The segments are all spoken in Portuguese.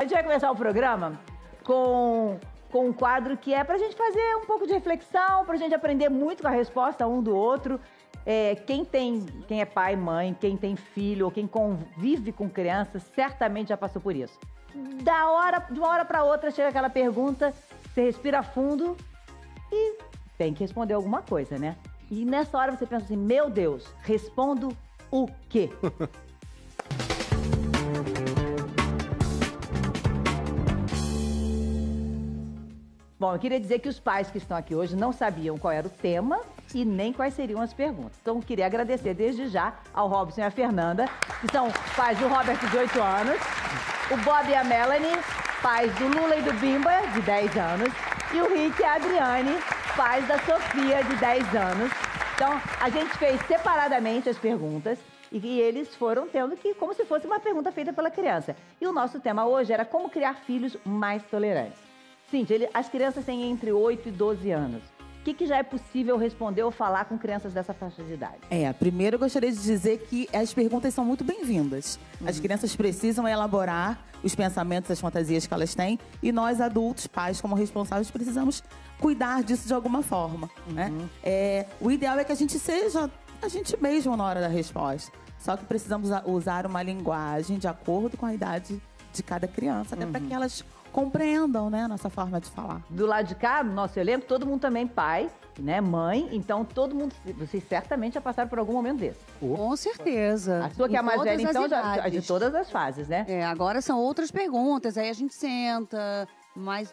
A gente vai começar o programa com um quadro que é pra gente fazer um pouco de reflexão, pra gente aprender muito com a resposta um do outro. Quem é pai, mãe, quem tem filho ou quem convive com crianças, certamente já passou por isso. De uma hora para outra chega aquela pergunta, você respira fundo e tem que responder alguma coisa, né? E nessa hora você pensa assim, meu Deus, respondo o quê? Bom, eu queria dizer que os pais que estão aqui hoje não sabiam qual era o tema e nem quais seriam as perguntas. Então, eu queria agradecer desde já ao Robson e à Fernanda, que são pais do Robert, de 8 anos, o Bob e a Melanie, pais do Lula e do Bimba, de 10 anos, e o Rick e a Adriane, pais da Sofia, de 10 anos. Então, a gente fez separadamente as perguntas e eles foram tendo que, como se fosse uma pergunta feita pela criança. E o nosso tema hoje era como criar filhos mais tolerantes. Cíntia, as crianças têm entre 8 e 12 anos. O que já é possível responder ou falar com crianças dessa faixa de idade? Primeiro eu gostaria de dizer que as perguntas são muito bem-vindas. As crianças precisam elaborar os pensamentos, as fantasias que elas têm. E nós, adultos, pais, como responsáveis, precisamos cuidar disso de alguma forma. Né? O ideal é que a gente seja a gente mesmo na hora da resposta. Só que precisamos usar uma linguagem de acordo com a idade de cada criança, até para que elas compreendam, né, a nossa forma de falar. Do lado de cá, no nosso elenco, todo mundo também pai, né, mãe, então todo mundo, vocês certamente já passaram por algum momento desse. Com certeza. A sua que é a mais velha, então, já, de todas as fases, né? Agora são outras perguntas, aí a gente senta, mais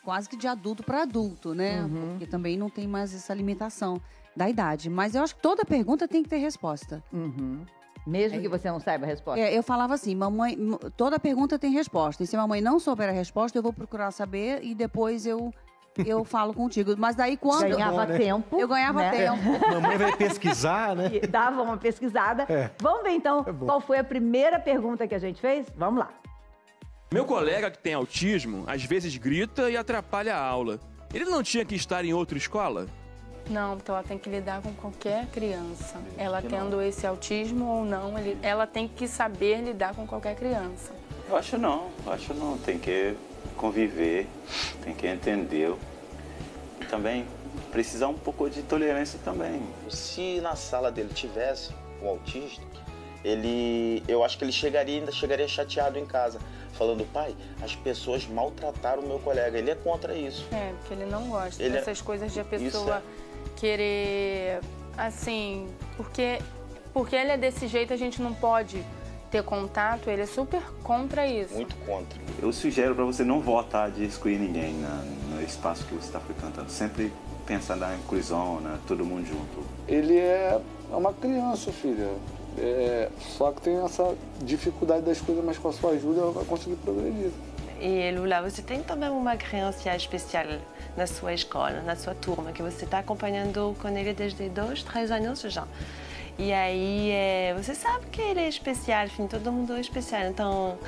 quase que de adulto para adulto, né? Porque também não tem mais essa limitação da idade. Mas eu acho que toda pergunta tem que ter resposta. Mesmo que você não saiba a resposta? Eu falava assim, mamãe, toda pergunta tem resposta. E se a mamãe não souber a resposta, eu vou procurar saber e depois eu falo contigo. Mas daí quando... Ganhava tempo. Eu ganhava tempo. Mamãe vai pesquisar, né? E dava uma pesquisada. Vamos ver, então, qual foi a primeira pergunta que a gente fez? Vamos lá. Meu colega que tem autismo, às vezes grita e atrapalha a aula. Ele não tinha que estar em outra escola? Não, porque ela tem que lidar com qualquer criança. Ela tendo esse autismo ou não, ela tem que saber lidar com qualquer criança. Eu acho não. Tem que conviver, tem que entender. E também precisar um pouco de tolerância também. Se na sala dele tivesse um autista, eu acho que ele ainda chegaria chateado em casa, falando, pai, as pessoas maltrataram o meu colega. Ele é contra isso. Porque ele não gosta dessas coisas de a pessoa querer, assim, porque ele é desse jeito, a gente não pode ter contato, ele é super contra isso. Muito contra. Eu sugiro para você não votar de excluir ninguém no espaço que você está frequentando. Sempre pensa na inclusão, todo mundo junto. Ele é uma criança, filha. Só que tem essa dificuldade das coisas, mas com a sua ajuda ela vai conseguir progredir. E Lula, você tem também uma criança especial na sua escola, na sua turma, que você está acompanhando com ele desde 2, 3 anos já. E aí, você sabe que ele é especial, enfim, todo mundo é especial. Então,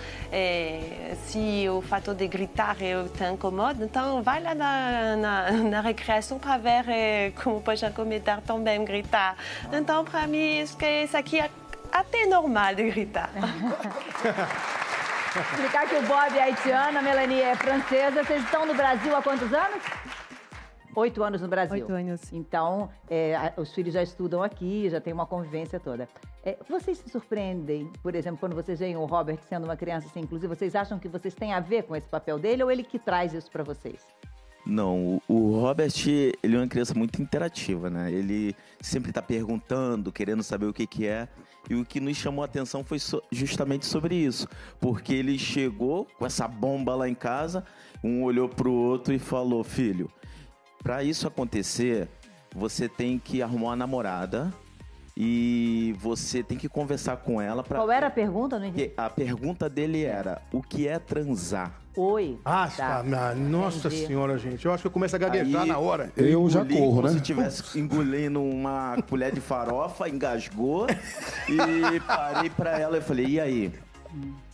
se o fator de gritar te incomoda, então vai lá na recreação para ver como pode cometer também gritar. Então, para mim, isso aqui é até normal de gritar. Explicar que o Bob é haitiano, a Melanie é francesa. Vocês estão no Brasil há quantos anos? 8 anos no Brasil. 8 anos. Então, os filhos já estudam aqui, já tem uma convivência toda. Vocês se surpreendem, por exemplo, quando vocês veem o Robert sendo uma criança assim, inclusive, vocês acham que vocês têm a ver com esse papel dele ou ele que traz isso para vocês? Não, o Robert, ele é uma criança muito interativa, né? Ele sempre está perguntando, querendo saber o que é. E o que nos chamou a atenção foi justamente sobre isso. Porque ele chegou com essa bomba lá em casa, um olhou para o outro e falou, filho, para isso acontecer, você tem que arrumar uma namorada e você tem que conversar com ela. Qual era a pergunta? Não entendi. A pergunta dele era, o que é transar? Oi. Nossa senhora, gente. Eu acho que eu começo a gaguejar na hora. Eu já corro, né? Como se estivesse engolindo uma colher de farofa, engasgou. E parei pra ela e falei, e aí?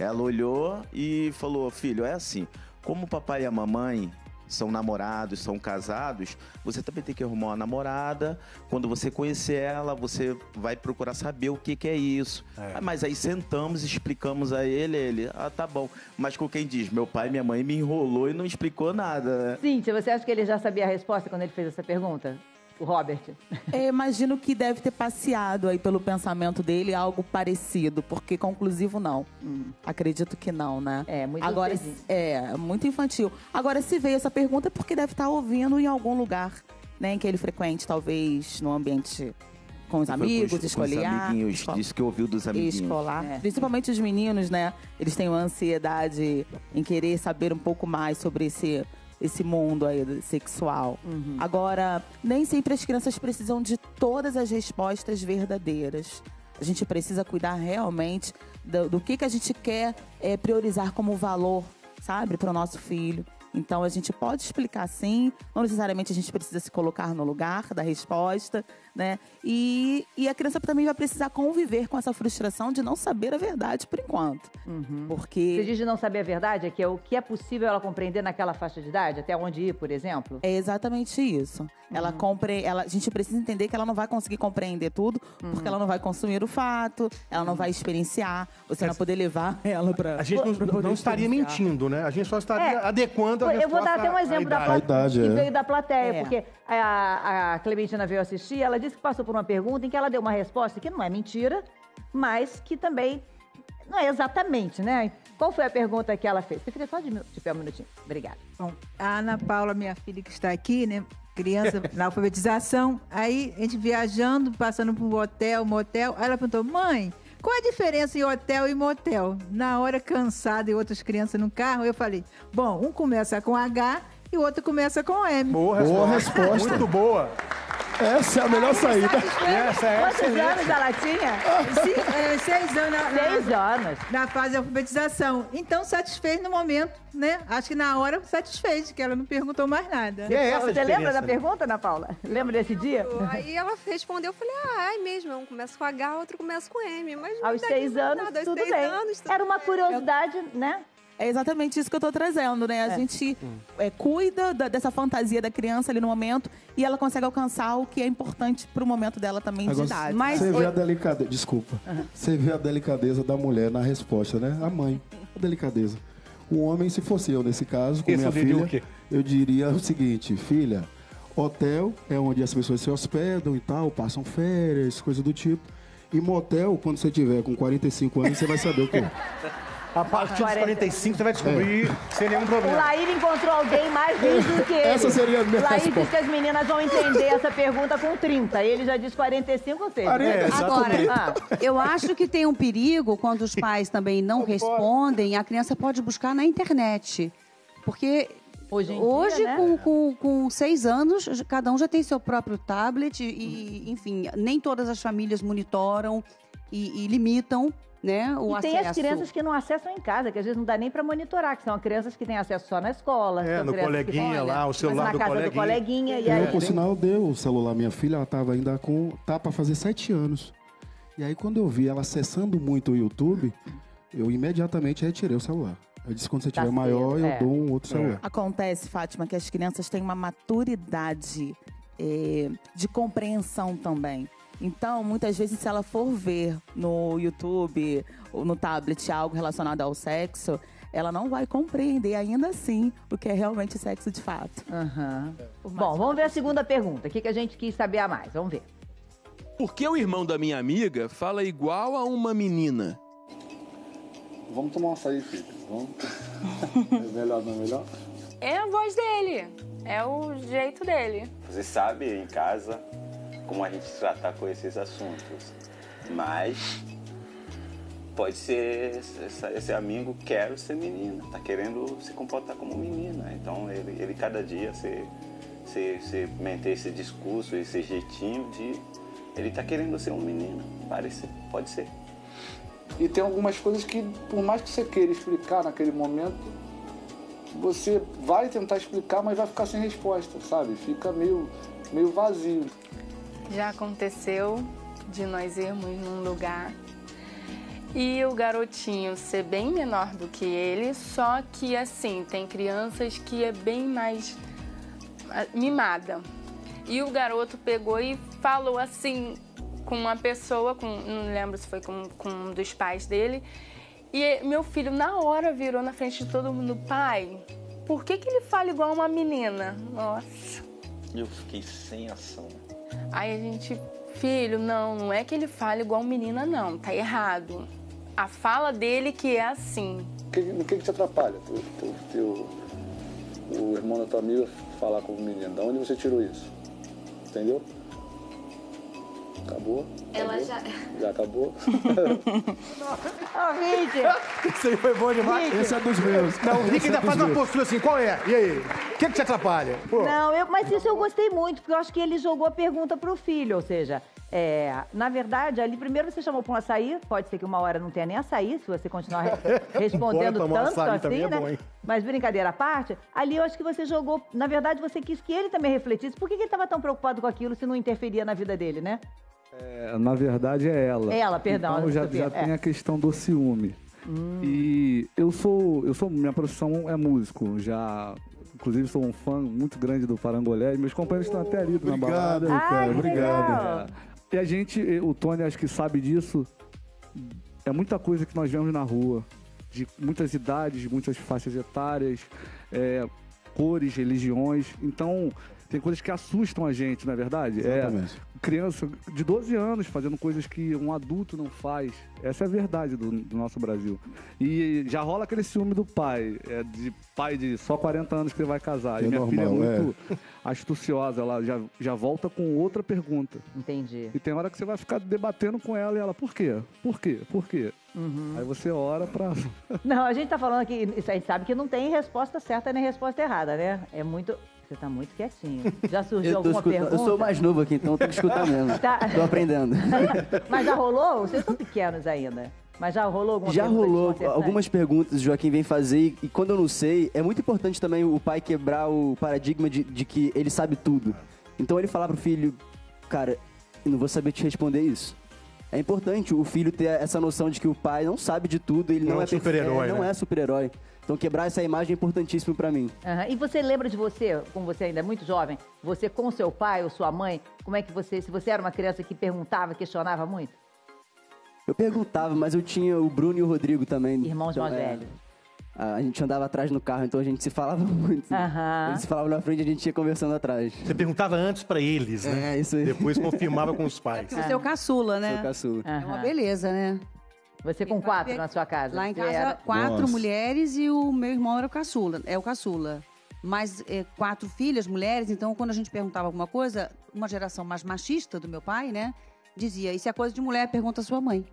Ela olhou e falou, filho, é assim, como o papai e a mamãe são namorados, são casados, você também tem que arrumar uma namorada. Quando você conhecer ela, você vai procurar saber o que é isso. Mas aí sentamos, explicamos a ele, tá bom. Mas com quem diz, meu pai e minha mãe me enrolou e não explicou nada, né? Cíntia, você acha que ele já sabia a resposta quando ele fez essa pergunta? O Robert? Imagino que deve ter passeado aí pelo pensamento dele algo parecido, porque conclusivo não. Acredito que não, né? Muito Agora, muito infantil. Agora, se veio essa pergunta é porque deve estar ouvindo em algum lugar, né, em que ele frequente, talvez no ambiente com os amigos, escolar. Disse que ouviu dos amiguinhos. Escolar. Principalmente os meninos, né? Eles têm uma ansiedade em querer saber um pouco mais sobre esse mundo aí sexual. Agora, nem sempre as crianças precisam de todas as respostas verdadeiras. A gente precisa cuidar realmente do que a gente quer priorizar como valor, sabe, para o nosso filho. Então, a gente pode explicar sim, não necessariamente a gente precisa se colocar no lugar da resposta, né? E a criança também vai precisar conviver com essa frustração de não saber a verdade por enquanto. Porque... Você diz de não saber a verdade, é que é o que é possível ela compreender naquela faixa de idade? Até onde ir, por exemplo? É exatamente isso. A gente precisa entender que ela não vai conseguir compreender tudo, porque ela não vai consumir o fato, ela não vai experienciar, você não vai poder levar ela para... A gente não estaria mentindo, né? A gente só estaria adequando a resposta. Eu vou dar até um exemplo da idade, que veio da plateia, porque a Clementina veio assistir, ela disse que passou por uma pergunta em que ela deu uma resposta que não é mentira, mas que também não é exatamente, né? Qual foi a pergunta que ela fez? Você fica só de pé um minutinho. Obrigada. Bom, a Ana Paula, minha filha que está aqui, né? Criança na alfabetização. Aí a gente viajando, passando por um hotel, motel. Aí ela perguntou, mãe, qual a diferença em hotel e motel? Na hora, cansada e outras crianças no carro, eu falei, bom, um começa com H e o outro começa com M. Boa resposta. Muito boa. Essa é a melhor saída. Quantos anos ela tinha? 6 anos. 6 anos. Na fase de alfabetização. Então, satisfez no momento, né? Acho que na hora satisfez, que ela não perguntou mais nada. Você lembra da pergunta, Ana Paula? Lembra desse dia? Aí ela respondeu, eu falei, é mesmo, um começa com H, outro começa com M. Mas aos 6 anos, tudo bem. Era uma curiosidade, né? É exatamente isso que eu tô trazendo, né? A gente cuida dessa fantasia da criança ali no momento e ela consegue alcançar o que é importante pro momento dela também de idade. Mas você vê a delicadeza, desculpa. Você vê a delicadeza da mulher na resposta, né? A mãe, a delicadeza. O homem, se fosse eu nesse caso, com minha filha, eu diria o seguinte, filha, hotel é onde as pessoas se hospedam e tal, passam férias, coisa do tipo. E motel, quando você tiver com 45 anos, você vai saber o que é. A partir dos 45 você vai descobrir sem nenhum problema. O Laír encontrou alguém mais rígido do que ele. Essa seria a minha Laír resposta. diz que as meninas vão entender essa pergunta com 30. Ele já diz 45 ou seja. Agora, eu acho que tem um perigo quando os pais também não respondem, a criança pode buscar na internet. Porque hoje dia, né? com 6 anos, cada um já tem seu próprio tablet e, enfim, nem todas as famílias monitoram e limitam, né, o acesso. E tem as crianças que não acessam em casa, que às vezes não dá nem para monitorar, que são crianças que têm acesso só na escola. No coleguinha lá, o celular do coleguinha. E aí, por sinal, deu o celular à minha filha, ela estava ainda tá para fazer 7 anos. E aí, quando eu vi ela acessando muito o YouTube, eu imediatamente retirei o celular. Eu disse, quando você tiver maior, eu dou um outro celular. Acontece, Fátima, que as crianças têm uma maturidade de compreensão também. Então, muitas vezes, se ela for ver no YouTube ou no tablet algo relacionado ao sexo, ela não vai compreender ainda assim o que é realmente sexo de fato. Bom, vamos ver a segunda pergunta. O que a gente quis saber a mais? Vamos ver. Por que o irmão da minha amiga fala igual a uma menina? Vamos tomar um açaí, filho. Vamos. É melhor, não é melhor? É a voz dele. É o jeito dele. Você sabe em casa como a gente tratar com esses assuntos, mas pode ser esse amigo quer ser menina, tá querendo se comportar como menina, então ele cada dia se manter esse discurso, esse jeitinho de ele tá querendo ser um menino, pode ser. E tem algumas coisas que, por mais que você queira explicar naquele momento, você vai tentar explicar, mas vai ficar sem resposta, sabe? Fica meio vazio. Já aconteceu de nós irmos num lugar e o garotinho ser bem menor do que ele, só que assim, tem crianças que é bem mais mimada. E o garoto pegou e falou assim com uma pessoa, não lembro se foi com um dos pais dele, e meu filho na hora virou na frente de todo mundo: pai, por que ele fala igual uma menina? Nossa. Eu fiquei sem ação. Aí a gente, filho, não é que ele fala igual menina, não, tá errado. A fala dele que é assim. O que te atrapalha? O irmão da tua amiga falar com o menino. De onde você tirou isso? Entendeu? Acabou? Ela já... Já acabou? Isso aí foi bom demais. Esse é dos meus. Não, o Rick ainda faz uma postura assim, qual é? E aí? O que te atrapalha? Pô. Não, mas isso eu gostei muito, porque eu acho que ele jogou a pergunta pro filho, ou seja, na verdade, ali primeiro você chamou para um açaí, pode ser que uma hora não tenha nem açaí, se você continuar respondendo tanto assim, né? Bom, mas brincadeira à parte, ali eu acho que você jogou, na verdade você quis que ele também refletisse, por que ele estava tão preocupado com aquilo se não interferia na vida dele, né? Na verdade é ela. Ela, perdão. Então já tem a questão do ciúme. E minha profissão é músico, inclusive sou um fã muito grande do Parangolé, e meus companheiros estão até ali na balada. Cara, obrigado. E a gente, o Tony acho que sabe disso, é muita coisa que nós vemos na rua, de muitas idades, muitas faixas etárias, cores, religiões, então tem coisas que assustam a gente, não é verdade? Exatamente. Criança de 12 anos fazendo coisas que um adulto não faz. Essa é a verdade do nosso Brasil. E já rola aquele ciúme do pai, de pai de só 40 anos que ele vai casar. E minha filha é muito astuciosa, ela já volta com outra pergunta. Entendi. E tem hora que você vai ficar debatendo com ela e ela, por quê? Por quê? Por quê? Aí você ora pra... Não, a gente tá falando aqui, a gente sabe que não tem resposta certa nem resposta errada, né? É muito... Você tá muito quietinho. Já surgiu alguma pergunta? Eu sou mais novo aqui, então tenho que escutar mesmo. Tô aprendendo. Mas já rolou? Vocês são pequenos ainda. Mas já rolou alguma Já pergunta? rolou algumas perguntas, o Joaquim vem fazer, e quando eu não sei, é muito importante também o pai quebrar o paradigma de que ele sabe tudo. Então ele falar pro filho, cara, eu não vou saber te responder isso. É importante o filho ter essa noção de que o pai não sabe de tudo, ele não é super-herói. Não é super-herói. Então quebrar essa imagem é importantíssimo pra mim. E você lembra de você, como você ainda é muito jovem, você com seu pai ou sua mãe, como é que você, se você era uma criança que perguntava, questionava muito? Eu perguntava, mas eu tinha o Bruno e o Rodrigo também. Irmãos mais velhos. A gente andava atrás no carro, então a gente se falava muito. Eles se falavam na frente e a gente ia conversando atrás. Você perguntava antes pra eles, né? Isso aí. Depois confirmava com os pais. Você é o caçula, né? Sou o caçula. É uma beleza, né? Você com 4 na sua casa? Lá em casa, 4 mulheres e o meu irmão era o caçula. É o caçula. Mas 4 filhas, mulheres, então quando a gente perguntava alguma coisa, uma geração mais machista do meu pai, né? Dizia, isso é coisa de mulher, pergunta a sua mãe.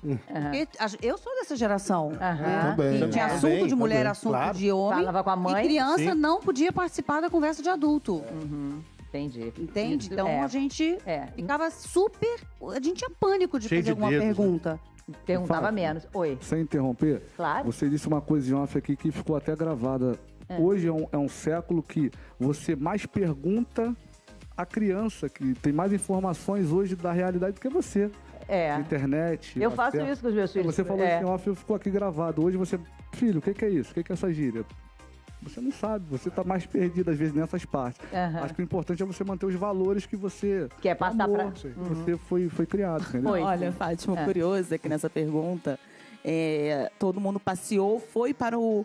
Porque eu sou dessa geração. Também. E tinha assunto de mulher, assunto de homem. Falava com a mãe. E criança não podia participar da conversa de adulto. Entendi. Entende? Então a gente ficava super... A gente tinha pânico de fazer alguma pergunta. Perguntava menos. Oi. Sem interromper, Claro. Você disse uma coisa em off aqui que ficou até gravada. Hoje é um século que você mais pergunta a criança, que tem mais informações hoje da realidade do que você. Internet. Eu faço isso com os meus filhos. Você falou assim, off, ficou aqui gravado. Hoje você... Filho, o que é isso? O que é essa gíria? Você não sabe, você tá mais perdido às vezes nessas partes. Acho que o importante é você manter os valores que você... Quer passar pra... Você foi criado, entendeu? Olha, Fátima, curioso aqui nessa pergunta. Todo mundo passeou, foi para o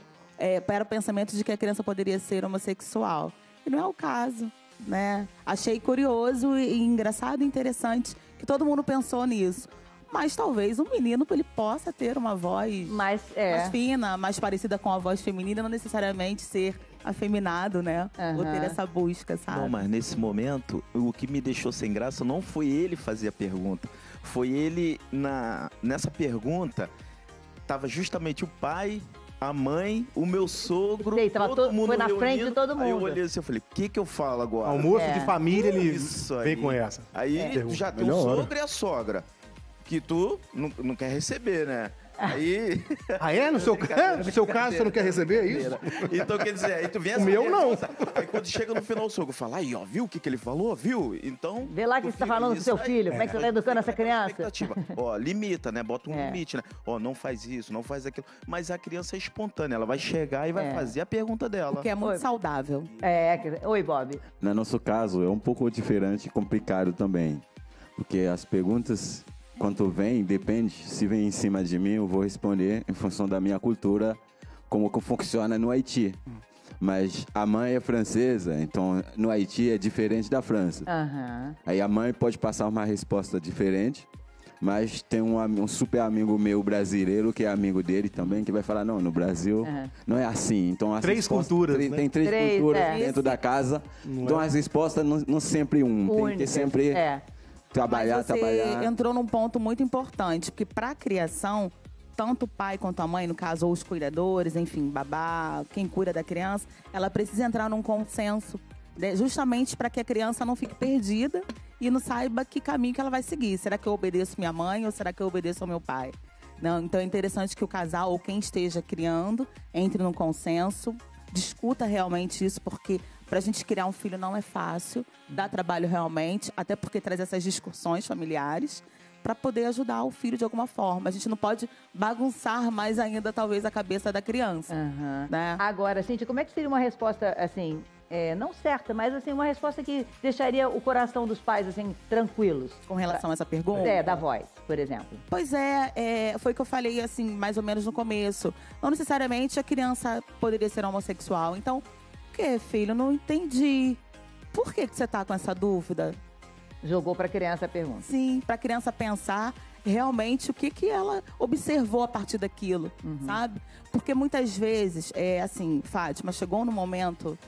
pensamento de que a criança poderia ser homossexual. E não é o caso, né? Achei curioso e engraçado e interessante que todo mundo pensou nisso. Mas talvez um menino ele possa ter uma voz mais fina, mais parecida com a voz feminina, não necessariamente ser afeminado, né? Ou ter essa busca, sabe? Não, mas nesse momento, o que me deixou sem graça não foi ele fazer a pergunta. Foi ele, nessa pergunta, tava justamente o pai, a mãe, o meu sogro, todo mundo foi na frente de reunido. todo mundo. Aí eu olhei assim e falei, o que eu falo agora? Almoço de família, ele vem aí. com essa. Aí tu já tem o sogro e a sogra. Que tu não quer receber, né? Aí... Ah, é? No seu caso, você não quer receber isso? Então, quer dizer, aí tu vem O meu, não. Aí quando chega no final, o sogro fala, aí, ó, viu o que ele falou? Viu? Então... Vê lá o que você tá falando pro seu filho, como é que você tá educando essa criança? Ó, limita, né? Bota um limite, né? Ó, não faz isso, não faz aquilo. Mas a criança é espontânea, ela vai chegar e vai fazer a pergunta dela. Porque é muito saudável. Oi, Bob. No nosso caso, é um pouco diferente e complicado também. Porque as perguntas, quando vem, depende. Se vem em cima de mim, eu vou responder em função da minha cultura, como que funciona no Haiti. Mas a mãe é francesa, então no Haiti é diferente da França. Aí a mãe pode passar uma resposta diferente, mas tem um super amigo meu brasileiro, que é amigo dele também, que vai falar, não, no Brasil não é assim. Então, três culturas, né? Tem três culturas dentro da casa, então as respostas não sempre tem que sempre trabalhar. Mas você entrou num ponto muito importante, porque para a criação, tanto o pai quanto a mãe, no caso, ou os cuidadores, enfim, babá, quem cuida da criança, ela precisa entrar num consenso, justamente para que a criança não fique perdida e não saiba que caminho que ela vai seguir. Será que eu obedeço minha mãe ou será que eu obedeço ao meu pai? Não, então é interessante que o casal ou quem esteja criando entre num consenso, discuta realmente isso, porque para a gente criar um filho não é fácil, dá trabalho realmente, até porque traz essas discussões familiares para poder ajudar o filho de alguma forma. A gente não pode bagunçar mais ainda, talvez, a cabeça da criança. Né? Agora, Cíntia, como é que seria uma resposta, assim, não certa, mas assim, uma resposta que deixaria o coração dos pais, assim, tranquilos? Com relação a essa pergunta? Da voz, por exemplo. Pois foi o que eu falei, assim, mais ou menos no começo. Não necessariamente a criança poderia ser homossexual. Então, o que, filho? Não entendi. Por que você tá com essa dúvida? Jogou para a criança a pergunta. Sim, para a criança pensar realmente o que ela observou a partir daquilo, sabe? Porque muitas vezes, assim, Fátima, chegou num momento,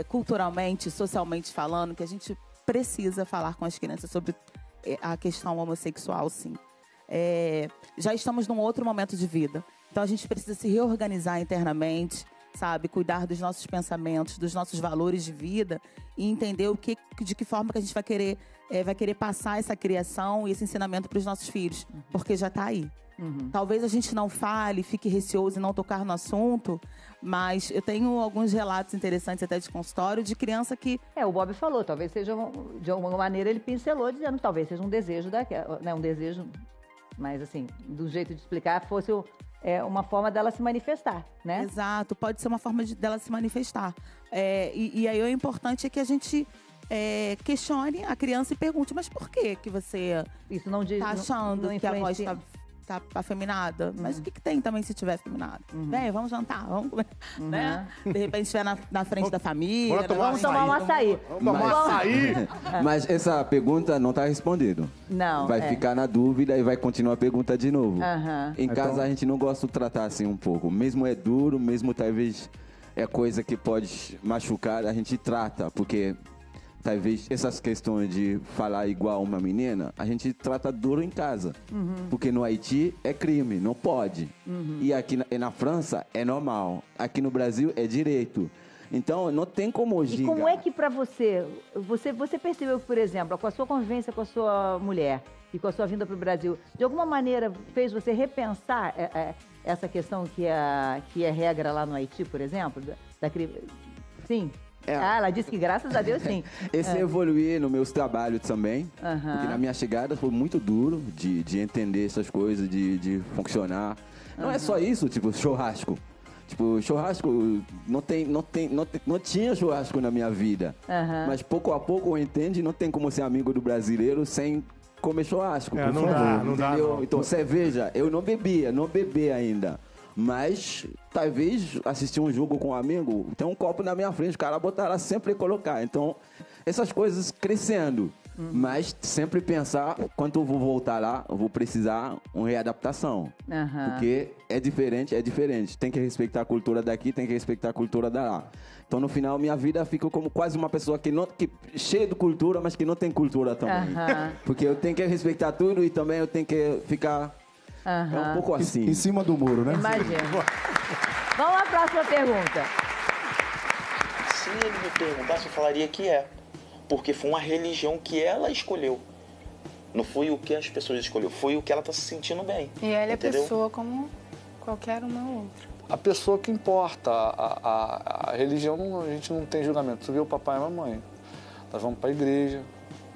culturalmente, socialmente falando, que a gente precisa falar com as crianças sobre a questão homossexual, sim. Já estamos num outro momento de vida. Então a gente precisa se reorganizar internamente, sabe? Cuidar dos nossos pensamentos, dos nossos valores de vida e entender de que forma que a gente vai querer passar essa criação e esse ensinamento para os nossos filhos, porque já está aí. Talvez a gente não fale, fique receoso e não tocar no assunto, mas eu tenho alguns relatos interessantes até de consultório de criança que... o Bob falou, talvez seja, de alguma maneira ele pincelou, dizendo que talvez seja um desejo, um desejo, mas assim, do jeito de explicar, fosse uma forma dela se manifestar, né? Exato, pode ser uma forma dela se manifestar. E aí o importante é que a gente questione a criança e pergunte, mas por que você isso não diz, tá achando não que a voz tá afeminada? Mas o que tem também se tiver afeminado? Vem, vamos jantar, vamos comer, né? De repente estiver na frente da família. Vamos tomar um açaí. Mas essa pergunta não está respondida. Não. Vai ficar na dúvida e vai continuar a pergunta de novo. Em casa a gente não gosta de tratar assim um pouco. Mesmo é duro, mesmo talvez é coisa que pode machucar, a gente trata, porque talvez essas questões de falar igual uma menina, a gente trata duro em casa. Porque no Haiti é crime, não pode. E aqui na França é normal. Aqui no Brasil é direito. Então, não tem como gingar. E como é que para você percebeu que, por exemplo, com a sua convivência com a sua mulher e com a sua vinda para o Brasil, de alguma maneira fez você repensar essa questão que é regra lá no Haiti, por exemplo? Sim? Ela disse que graças a Deus sim. Esse evoluir nos meus trabalhos também, porque na minha chegada foi muito duro de entender essas coisas, de funcionar. Não é só isso, tipo, churrasco. Tipo, churrasco, não tinha churrasco na minha vida. Mas pouco a pouco eu entendo, não tem como ser amigo do brasileiro sem comer churrasco. Não dá. Então, cerveja, eu não bebi ainda. Mas, talvez, assistir um jogo com um amigo, tem um copo na minha frente, o cara botar lá sempre colocar. Então, essas coisas crescendo. Mas sempre pensar, quando eu vou voltar lá, eu vou precisar uma readaptação. Porque é diferente. Tem que respeitar a cultura daqui, tem que respeitar a cultura da lá. Então, no final, minha vida fica como quase uma pessoa que cheia de cultura, mas que não tem cultura também. Porque eu tenho que respeitar tudo e também eu tenho que ficar... É um pouco assim. Em cima do muro, né? Imagina. Vamos à próxima pergunta. Se ele me perguntasse, eu falaria que é. Porque foi uma religião que ela escolheu. Não foi o que as pessoas escolheram, foi o que ela tá se sentindo bem. E ela é entendeu? pessoa como qualquer uma outra. A pessoa que importa, a religião, a gente não tem julgamento. Tu vê o papai e a mamãe. Nós vamos para a igreja,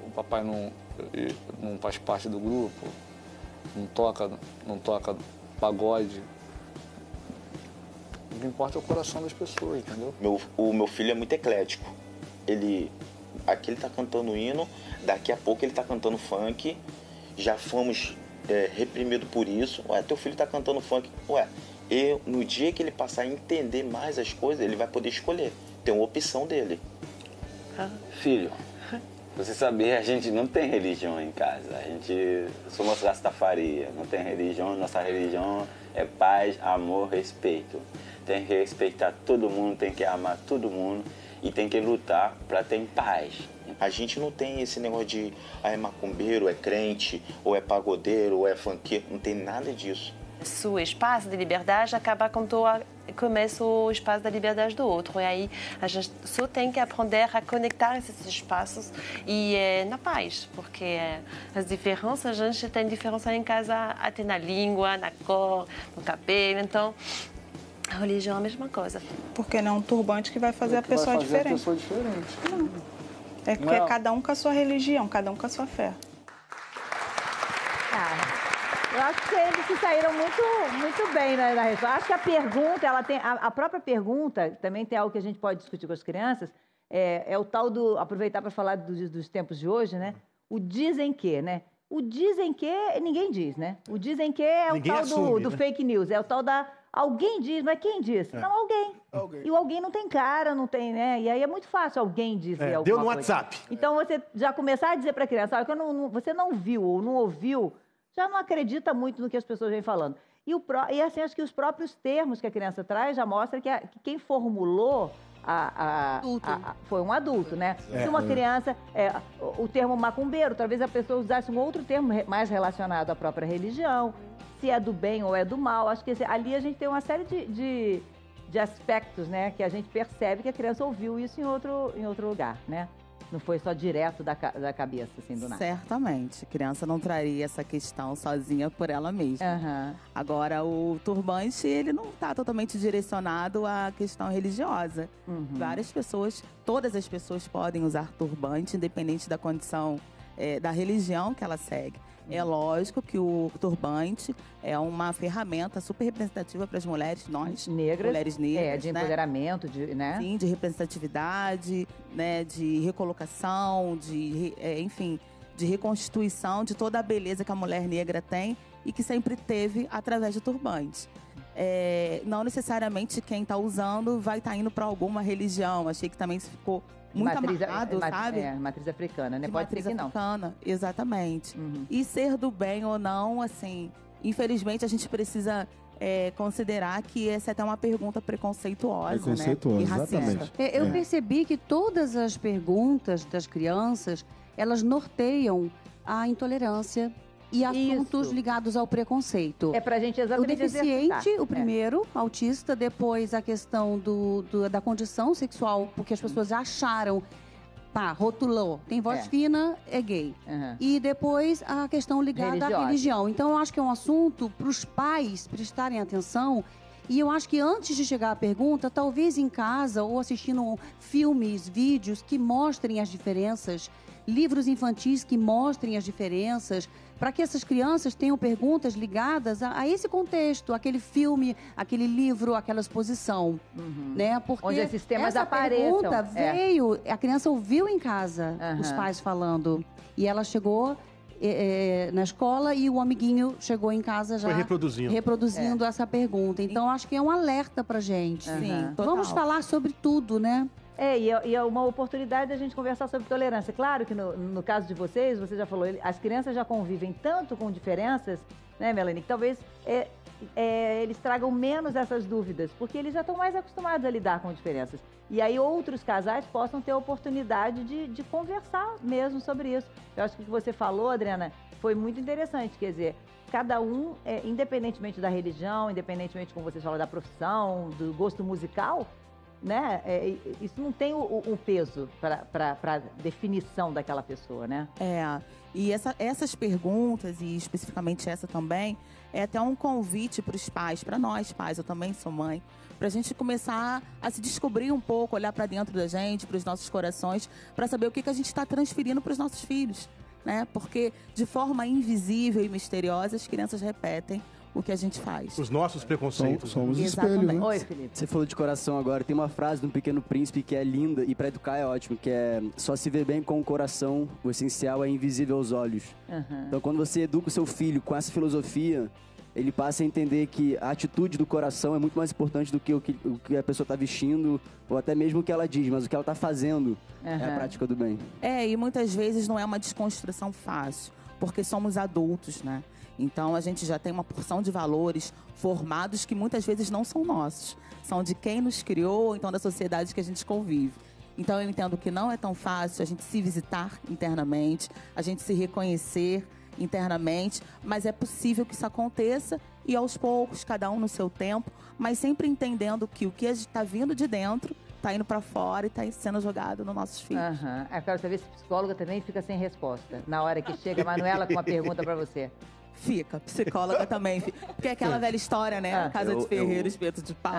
o papai não faz parte do grupo, não toca pagode. O que importa é o coração das pessoas, entendeu? O meu filho é muito eclético. Aqui ele tá cantando hino, daqui a pouco ele tá cantando funk. Já fomos reprimidos por isso. Ué, teu filho tá cantando funk. Ué, no dia que ele passar a entender mais as coisas, ele vai poder escolher. Tem uma opção dele. Filho, você sabia, a gente não tem religião em casa. A gente somos Rastafari, não tem religião. Nossa religião é paz, amor, respeito. Tem que respeitar todo mundo, tem que amar todo mundo e tem que lutar para ter paz. A gente não tem esse negócio de é macumbeiro, é crente, ou é pagodeiro, ou é funkeiro. Não tem nada disso. Seu espaço de liberdade acaba quando começa o espaço da liberdade do outro. E aí a gente só tem que aprender a conectar esses espaços e na paz, porque as diferenças, a gente tem diferença em casa até na língua, na cor, no cabelo, então a religião é a mesma coisa. Porque não é um turbante que vai fazer a pessoa diferente. Não. É porque é cada um com a sua religião, cada um com a sua fé. Eu acho que eles se saíram muito bem na resposta. Acho que a pergunta, ela tem. A própria pergunta, também tem algo que a gente pode discutir com as crianças, é o tal do. Aproveitar para falar dos tempos de hoje, né? O dizem que, né? O dizem que ninguém diz, né? O dizem que é o Ninguém tal assume, do né? fake news, é o tal da. Alguém diz, mas quem diz? Não, alguém. E o alguém não tem cara, não tem, né? E aí é muito fácil alguém dizer alguma deu no coisa. WhatsApp. Então você já começar a dizer para a criança, olha, você não viu ou não ouviu, já não acredita muito no que as pessoas vêm falando. E assim, acho que os próprios termos que a criança traz já mostra que quem formulou foi um adulto, né? Se uma criança, o termo macumbeiro, talvez a pessoa usasse um outro termo mais relacionado à própria religião, se é do bem ou é do mal. Acho que ali a gente tem uma série de aspectos, né? Que a gente percebe que a criança ouviu isso em outro lugar, né? Não foi só direto da cabeça, assim, do nada. Certamente. A criança não traria essa questão sozinha por ela mesma. Agora, o turbante, ele não está totalmente direcionado à questão religiosa. Várias pessoas, todas as pessoas podem usar turbante, independente da condição, da religião que ela segue. É lógico que o turbante é uma ferramenta super representativa para as mulheres, nós, negras, mulheres negras, de empoderamento, né? Sim, de representatividade, né, de recolocação, enfim, de reconstituição de toda a beleza que a mulher negra tem e que sempre teve através do turbante. Não necessariamente quem está usando vai estar indo para alguma religião. Achei que também ficou muito amarrado, sabe? Matriz africana, né? De Pode matriz ser que não. africana, exatamente. E ser do bem ou não, assim, infelizmente a gente precisa considerar que essa é até uma pergunta preconceituosa, né? E racista. Exatamente. Eu percebi que todas as perguntas das crianças, elas norteiam a intolerância e assuntos ligados ao preconceito. É pra gente exatamente o deficiente, exercitar. o primeiro, autista, depois a questão da condição sexual, porque as pessoas já acharam, rotulou, tem voz fina, é gay. E depois a questão ligada à religião. Então eu acho que é um assunto para os pais prestarem atenção. E eu acho que antes de chegar à pergunta, talvez em casa ou assistindo filmes, vídeos que mostrem as diferenças, livros infantis que mostrem as diferenças, para que essas crianças tenham perguntas ligadas a esse contexto, aquele filme, aquele livro, aquela exposição, né? Porque onde esses temas essa apareçam. pergunta veio, a criança ouviu em casa os pais falando e ela chegou na escola e o amiguinho chegou em casa já Foi reproduzindo essa pergunta. Então acho que é um alerta pra gente. Sim, vamos falar sobre tudo, né? E é uma oportunidade da gente conversar sobre tolerância. Claro que no caso de vocês, você já falou, as crianças já convivem tanto com diferenças, né, Melanie, que talvez eles tragam menos essas dúvidas, porque eles já estão mais acostumados a lidar com diferenças. E aí outros casais possam ter a oportunidade de conversar mesmo sobre isso. Eu acho que o que você falou, Adriana, foi muito interessante. Quer dizer, cada um, independentemente da religião, independentemente, como vocês falam, da profissão, do gosto musical, né? Isso não tem o peso para definição daquela pessoa, né? E essas perguntas, e especificamente essa também, é até um convite para os pais, para nós pais, eu também sou mãe, para a gente começar a se descobrir um pouco, olhar para dentro da gente, para os nossos corações, para saber o que a gente está transferindo para os nossos filhos, né? Porque de forma invisível e misteriosa as crianças repetem o que a gente faz. Os nossos preconceitos. Somos espelho, né? Oi, Felipe. Você falou de coração agora. Tem uma frase do Pequeno Príncipe que é linda e pra educar é ótimo, que é: só se vê bem com o coração, o essencial é invisível aos olhos. Então, quando você educa o seu filho com essa filosofia, ele passa a entender que a atitude do coração é muito mais importante do que o que a pessoa está vestindo, ou até mesmo o que ela diz, mas o que ela está fazendo é a prática do bem. E muitas vezes não é uma desconstrução fácil, porque somos adultos, né? Então, a gente já tem uma porção de valores formados que muitas vezes não são nossos. São de quem nos criou, então da sociedade que a gente convive. Então, eu entendo que não é tão fácil a gente se visitar internamente, a gente se reconhecer internamente, mas é possível que isso aconteça e aos poucos, cada um no seu tempo, mas sempre entendendo que o que está vindo de dentro está indo para fora e está sendo jogado nos nossos filhos. Eu quero saber se a psicóloga também fica sem resposta na hora que chega a Manuela com uma pergunta para você. Fica, psicóloga também. Porque é aquela velha história, né? Casa de ferreiro, espeto de pau.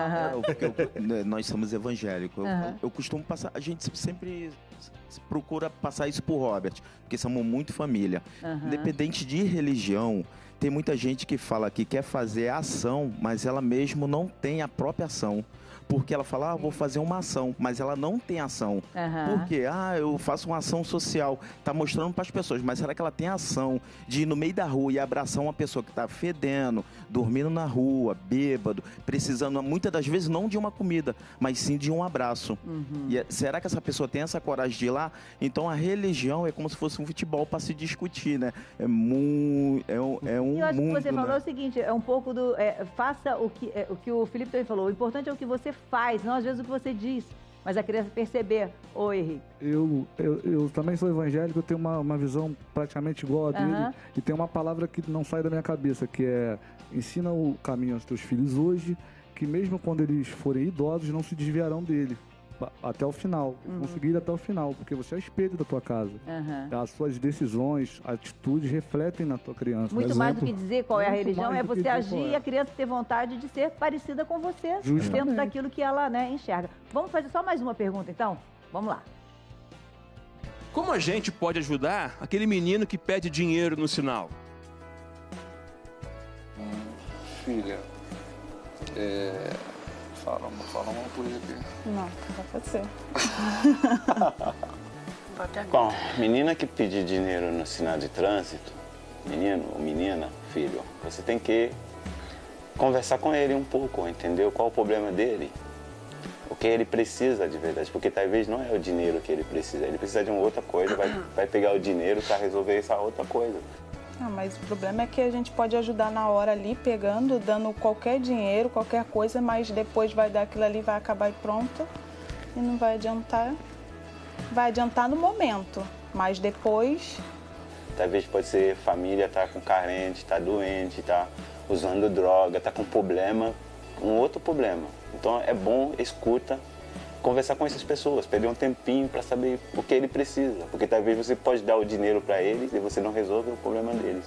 Nós somos evangélicos. Eu costumo passar... A gente sempre procura passar isso pro Robert, porque somos muito família. Independente de religião, tem muita gente que fala que quer fazer ação, mas ela mesmo não tem a própria ação. Porque ela fala, vou fazer uma ação, mas ela não tem ação. Por quê? Eu faço uma ação social, tá mostrando para as pessoas, mas será que ela tem ação de ir no meio da rua e abraçar uma pessoa que tá fedendo, dormindo na rua, bêbado, precisando, muitas das vezes, não de uma comida, mas sim de um abraço. E será que essa pessoa tem essa coragem de ir lá? Então, a religião é como se fosse um futebol para se discutir, né? É um eu acho mundo, que você falou né? o seguinte, é um pouco do... faça o que o Felipe também falou. O importante é o que você faz, não às vezes o que você diz, mas a criança perceber. Oi, Henrique. Eu também sou evangélico, eu tenho uma visão praticamente igual a dele, e tem uma palavra que não sai da minha cabeça, que é: ensina o caminho aos teus filhos hoje, que mesmo quando eles forem idosos, não se desviarão dele. Até o final, conseguir até o final, porque você é o espelho da tua casa. As suas decisões, atitudes refletem na tua criança. Muito mais do que dizer qual é a religião, é você agir e a criança ter vontade de ser parecida com você, dentro daquilo que ela, né, enxerga. Vamos fazer só mais uma pergunta, então? Vamos lá. Como a gente pode ajudar aquele menino que pede dinheiro no sinal? Filha, Fala uma coisa aqui. Não pode ser. Bom, menina que pedir dinheiro no sinal de trânsito, menino ou menina, filho, você tem que conversar com ele um pouco, entendeu? Qual o problema dele? O que ele precisa de verdade, porque talvez não é o dinheiro que ele precisa de uma outra coisa, vai pegar o dinheiro para resolver essa outra coisa. Mas o problema é que a gente pode ajudar na hora ali, pegando, dando qualquer dinheiro, qualquer coisa, mas depois vai dar aquilo ali, vai acabar e pronto. E não vai adiantar. Vai adiantar no momento, mas depois... Talvez pode ser família, tá com carente, tá doente, tá usando droga, tá com problema, um outro problema. Então é bom, escuta, conversar com essas pessoas, perder um tempinho para saber o que ele precisa. Porque talvez você pode dar o dinheiro para eles e você não resolve o problema deles.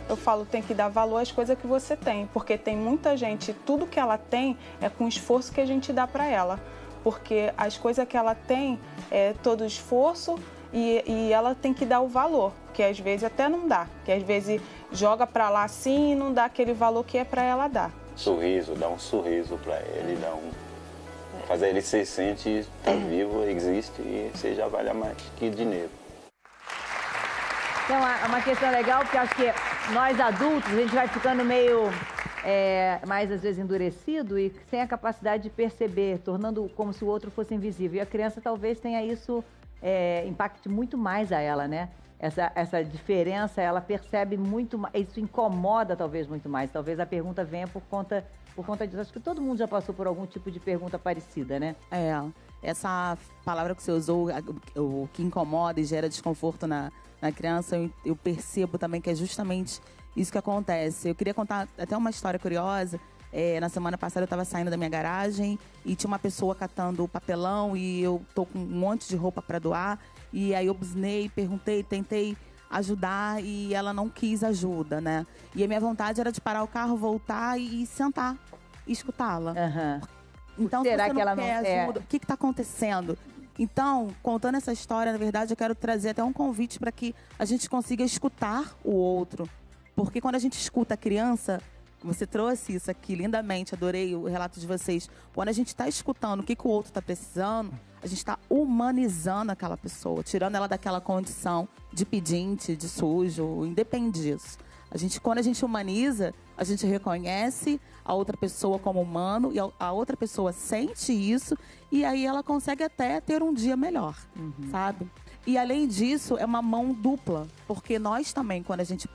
Eu falo, tem que dar valor às coisas que você tem, porque tem muita gente, tudo que ela tem é com o esforço que a gente dá para ela. Porque as coisas que ela tem é todo esforço e ela tem que dar o valor, que às vezes até não dá, que às vezes joga para lá assim e não dá aquele valor que é para ela dar. Sorriso, dá um sorriso para ele, fazer ele se sentir tá vivo, existe e você já vale mais que dinheiro. Então, é uma questão legal, porque acho que nós adultos, a gente vai ficando meio mais, às vezes, endurecido e sem a capacidade de perceber, tornando como se o outro fosse invisível. E a criança talvez tenha isso, impacte muito mais a ela, né? Essa diferença, ela percebe muito mais, isso incomoda talvez muito mais. Talvez a pergunta venha por conta disso. Acho que todo mundo já passou por algum tipo de pergunta parecida, né? Essa palavra que você usou, o que incomoda e gera desconforto na criança, eu percebo também que é justamente isso que acontece. Eu queria contar até uma história curiosa. Na semana passada eu estava saindo da minha garagem e tinha uma pessoa catando papelão e eu tô com um monte de roupa para doar. E aí eu buzinei, perguntei, tentei ajudar e ela não quis ajuda, né? E a minha vontade era de parar o carro, voltar e sentar e escutá-la. Então, Será se você que ela não quer não ajuda, o que está acontecendo? Então, contando essa história, na verdade, eu quero trazer até um convite para que a gente consiga escutar o outro. Porque quando a gente escuta a criança, você trouxe isso aqui lindamente, adorei o relato de vocês. Quando a gente está escutando o que o outro está precisando, a gente está humanizando aquela pessoa, tirando ela daquela condição de pedinte, de sujo, independe disso. Quando a gente humaniza, a gente reconhece a outra pessoa como humano e a outra pessoa sente isso e aí ela consegue até ter um dia melhor, sabe? E além disso, é uma mão dupla, porque nós também, quando a gente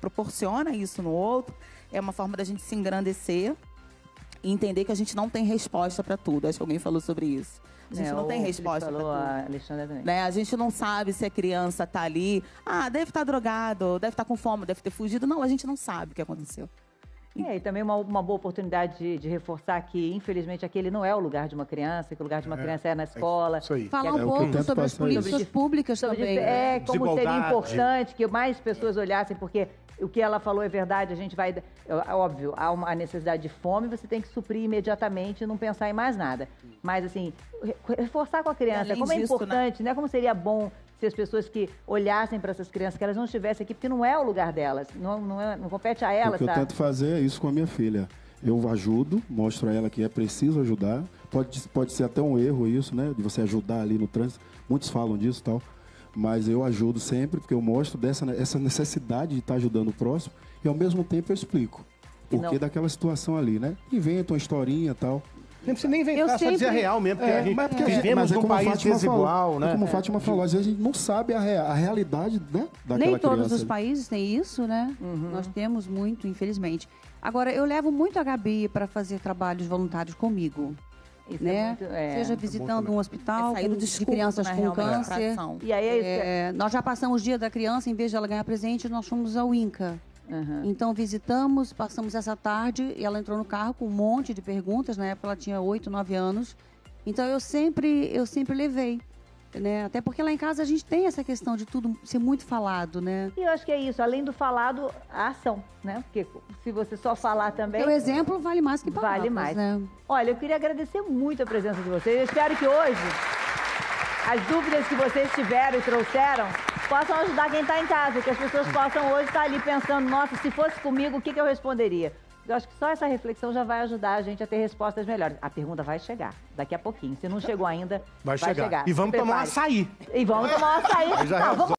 proporciona isso no outro, é uma forma da gente se engrandecer e entender que a gente não tem resposta para tudo. Acho que alguém falou sobre isso. A gente não tem resposta para tudo. A Alexandra também. Né? A gente não sabe se a criança tá ali, deve estar drogado, deve estar com fome, deve ter fugido. Não, a gente não sabe o que aconteceu. E também uma boa oportunidade de reforçar que, infelizmente, aquele não é o lugar de uma criança, que o lugar de uma criança é na escola. Isso aí. Falar um pouco sobre as políticas públicas também. Como seria importante que mais pessoas olhassem, porque o que ela falou é verdade, a gente vai... Óbvio, há uma necessidade de fome, você tem que suprir imediatamente e não pensar em mais nada. Mas, assim, reforçar com a criança, como é importante, né? Como seria bom se as pessoas que olhassem para essas crianças, que elas não estivessem aqui, porque não é o lugar delas, não compete a elas. O que eu tento fazer é isso com a minha filha. Eu ajudo, mostro a ela que é preciso ajudar. Pode ser até um erro isso, né? De você ajudar ali no trânsito. Muitos falam disso e tal. Mas eu ajudo sempre, porque eu mostro essa necessidade de estar ajudando o próximo. E ao mesmo tempo eu explico. Porque daquela situação ali, né? Inventa uma historinha e tal. Não precisa nem inventar, só dizer a real mesmo, porque a gente vivemos num país desigual, né? Como a Fátima falou, às vezes a gente não sabe a realidade, né, daquela Nem todos criança os ali. países têm isso, né? Nós temos muito, infelizmente. Agora, eu levo muito a Gabi para fazer trabalhos voluntários comigo. Isso né? é muito, Seja visitando um hospital sair do de discurso, crianças né, com realmente, câncer. pra ação. E aí Nós já passamos o dia da criança, em vez de ela ganhar presente, nós fomos ao INCA. Então visitamos, passamos essa tarde e ela entrou no carro com um monte de perguntas. Na época ela tinha 8, 9 anos. Então eu sempre levei. Né? Até porque lá em casa a gente tem essa questão de tudo ser muito falado, né? E eu acho que é isso, além do falado, a ação, né? Porque se você só falar também... O exemplo vale mais que palavras, vale mais. né? Olha, eu queria agradecer muito a presença de vocês. Eu espero que hoje as dúvidas que vocês tiveram e trouxeram possam ajudar quem está em casa, que as pessoas possam hoje estar ali pensando, nossa, se fosse comigo, o que eu responderia? Eu acho que só essa reflexão já vai ajudar a gente a ter respostas melhores. A pergunta vai chegar daqui a pouquinho. Se não chegou ainda, vai chegar. E vamos tomar um açaí. E vamos tomar um açaí. Já Não, vamos